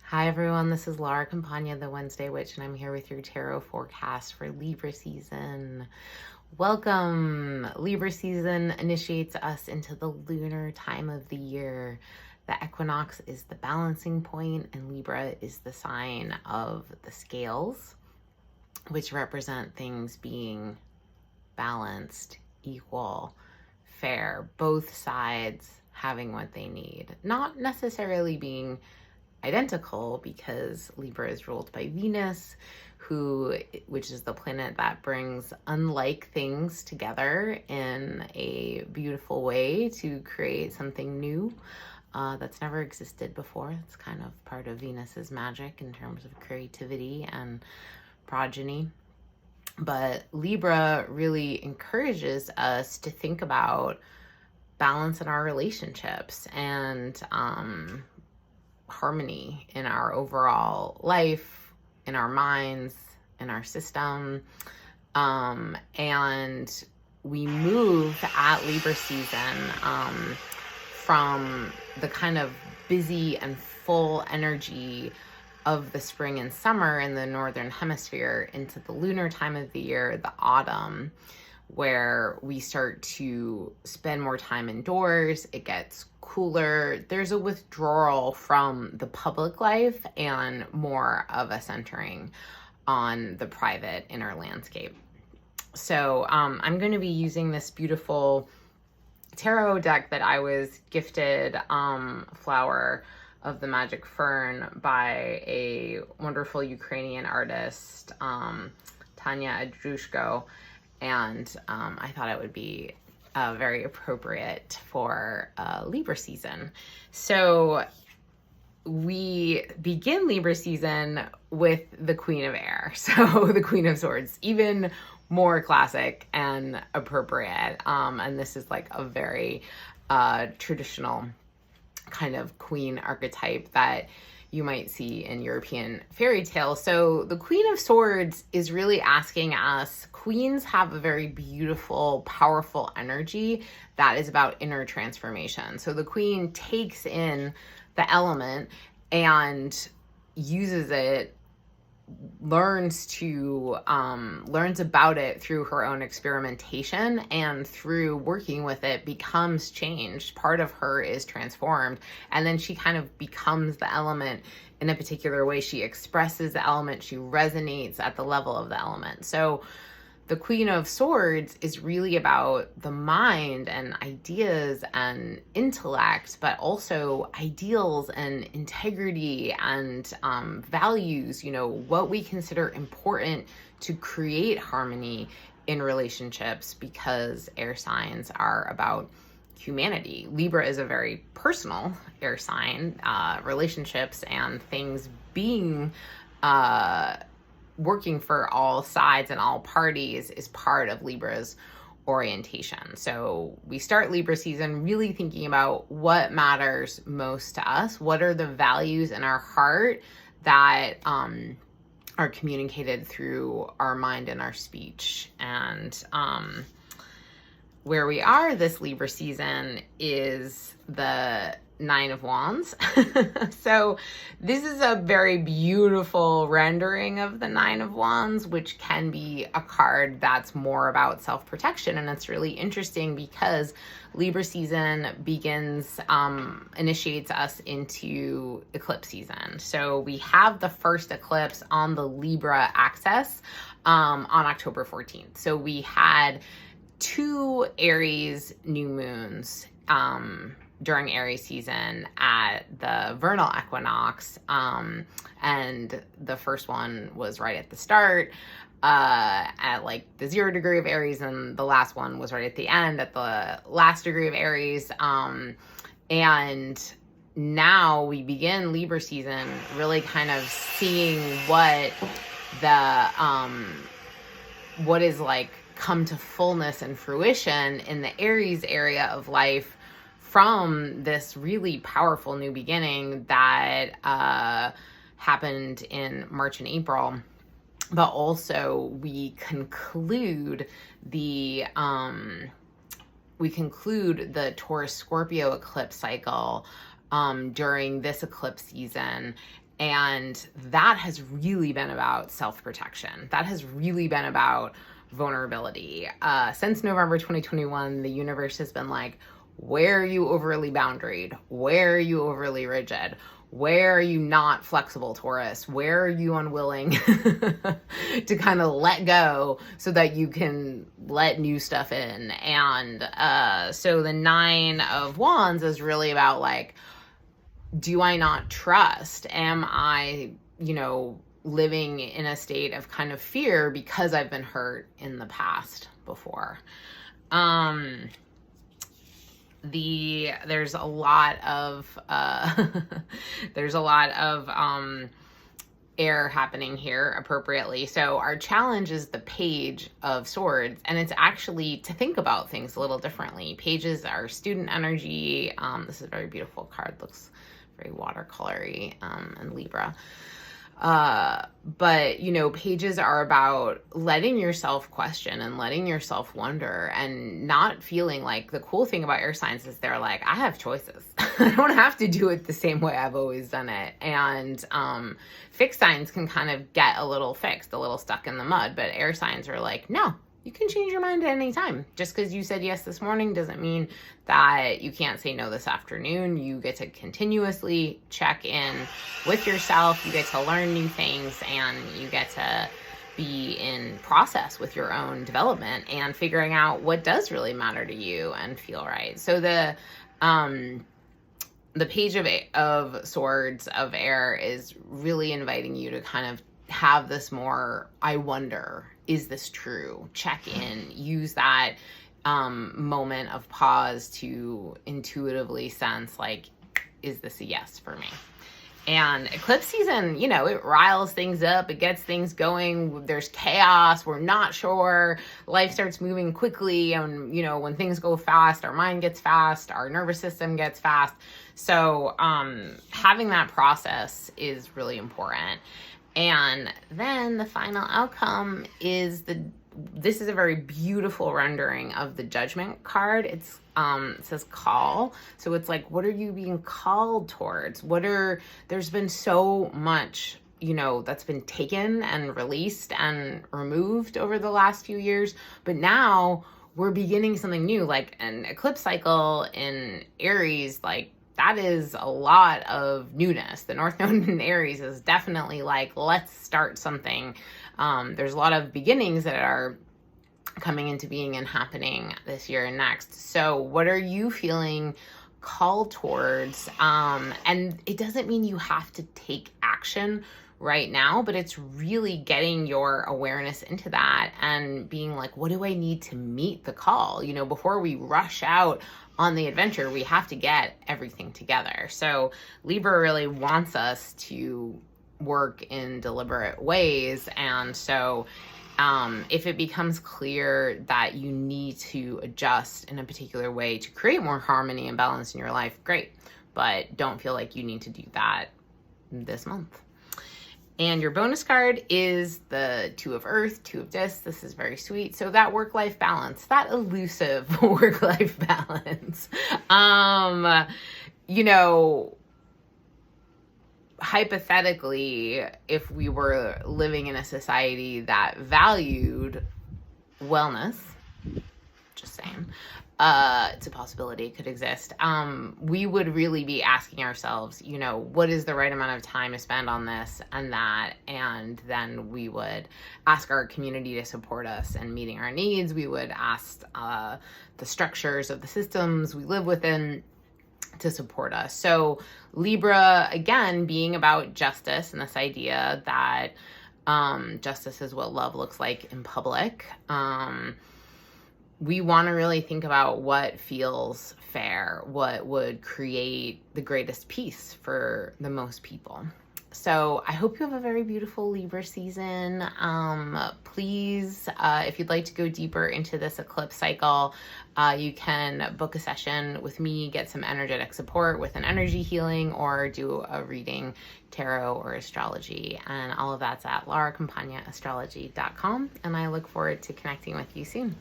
Hi everyone, this is Laura Campagna, the Wednesday Witch, and I'm here with your tarot forecast for Libra season. Welcome! Libra season initiates us into the lunar time of the year. The equinox is the balancing point, and Libra is the sign of the scales, which represent things being balanced, equal, fair, both sides having what they need. Not necessarily being identical, because Libra is ruled by Venus, which is the planet that brings unlike things together in a beautiful way to create something new that's never existed before. It's kind of part of Venus's magic in terms of creativity and progeny. But Libra really encourages us to think about balance in our relationships and harmony in our overall life, in our minds, in our system. And we move at Libra season from the kind of busy and full energy of the spring and summer in the northern hemisphere into the lunar time of the year, the autumn, where we start to spend more time indoors. It gets cooler. There's a withdrawal from the public life and more of a centering on the private inner landscape. So I'm going to be using this beautiful tarot deck that I was gifted, Flower of the Magic Fern, by a wonderful Ukrainian artist, Tania Andrushko. And I thought it would be very appropriate for Libra season. So we begin Libra season with the Queen of Air, so the Queen of Swords, even more classic and appropriate. And this is like a very traditional kind of queen archetype that you might see in European fairy tales. So the Queen of Swords is really asking us, queens have a very beautiful, powerful energy that is about inner transformation. So the queen takes in the element and uses it, learns about it through her own experimentation, and through working with it becomes changed. Part of her is transformed, and then she kind of becomes the element in a particular way. She expresses the element, she resonates at the level of the element. So the Queen of Swords is really about the mind and ideas and intellect, but also ideals and integrity and values, what we consider important to create harmony in relationships, because air signs are about humanity. Libra is a very personal air sign. Relationships and things being working for all sides and all parties is part of Libra's orientation. So we start Libra season really thinking about what matters most to us. What are the values in our heart that are communicated through our mind and our speech? And where we are this Libra season is the Nine of Wands. So this is a very beautiful rendering of the Nine of Wands, which can be a card that's more about self-protection. And it's really interesting because Libra season initiates us into eclipse season. So we have the first eclipse on the Libra axis on October 14th. So we had 2 Aries new moons during Aries season at the vernal equinox, and the first one was right at the start at like the 0 degree of Aries, and the last one was right at the end at the last degree of Aries. And now we begin Libra season really kind of seeing what is like come to fullness and fruition in the Aries area of life from this really powerful new beginning that happened in March and April. But also we conclude the Taurus Scorpio eclipse cycle during this eclipse season. And that has really been about self-protection. That has really been about vulnerability. Since November 2021, the universe has been like, where are you overly boundaried? Where are you overly rigid? Where are you not flexible, Taurus? Where are you unwilling to kind of let go so that you can let new stuff in? And so the 9 of Wands is really about like, do I not trust? Am I, living in a state of kind of fear because I've been hurt in the past before? There's a lot of air happening here appropriately. So our challenge is the Page of Swords, and it's actually to think about things a little differently. Pages are student energy. This is a very beautiful card. Looks very watercolory, and Libra. But pages are about letting yourself question and letting yourself wonder, and not feeling like, the cool thing about air signs is they're like, I have choices. I don't have to do it the same way I've always done it. And fixed signs can kind of get a little fixed, a little stuck in the mud, but air signs are like, no, you can change your mind at any time. Just because you said yes this morning doesn't mean that you can't say no this afternoon. You get to continuously check in with yourself. You get to learn new things, and you get to be in process with your own development and figuring out what does really matter to you and feel right. So the Page of Swords of air is really inviting you to kind of have this more, I wonder, is this true? Check in, use that moment of pause to intuitively sense, like, is this a yes for me? And eclipse season, it riles things up, it gets things going, there's chaos, we're not sure, life starts moving quickly, and when things go fast, our mind gets fast, our nervous system gets fast. So having that process is really important. And then the final outcome is this is a very beautiful rendering of the Judgment card. It says call. So it's like, what are you being called towards? There's been so much, that's been taken and released and removed over the last few years. But now we're beginning something new, like an eclipse cycle in Aries, like, that is a lot of newness. The North Node in Aries is definitely like, let's start something. There's a lot of beginnings that are coming into being and happening this year and next. So what are you feeling called towards? And it doesn't mean you have to take action right now, but it's really getting your awareness into that and being like, what do I need to meet the call? Before we rush out on the adventure, we have to get everything together. So Libra really wants us to work in deliberate ways. And so if it becomes clear that you need to adjust in a particular way to create more harmony and balance in your life, great. But don't feel like you need to do that this month. And your bonus card is the 2 of Earth, 2 of Discs. This is very sweet. So that work-life balance, that elusive work-life balance. Hypothetically, if we were living in a society that valued wellness, just saying, it's a possibility, it could exist, we would really be asking ourselves, what is the right amount of time to spend on this and that, and then we would ask our community to support us in meeting our needs. We would ask the structures of the systems we live within to support us. So Libra, again, being about justice and this idea that justice is what love looks like in public. We want to really think about what feels fair, what would create the greatest peace for the most people. So I hope you have a very beautiful Libra season. Please, if you'd like to go deeper into this eclipse cycle, you can book a session with me, get some energetic support with an energy healing, or do a reading, tarot or astrology. And all of that's at lauracampagnaAstrology.com. And I look forward to connecting with you soon.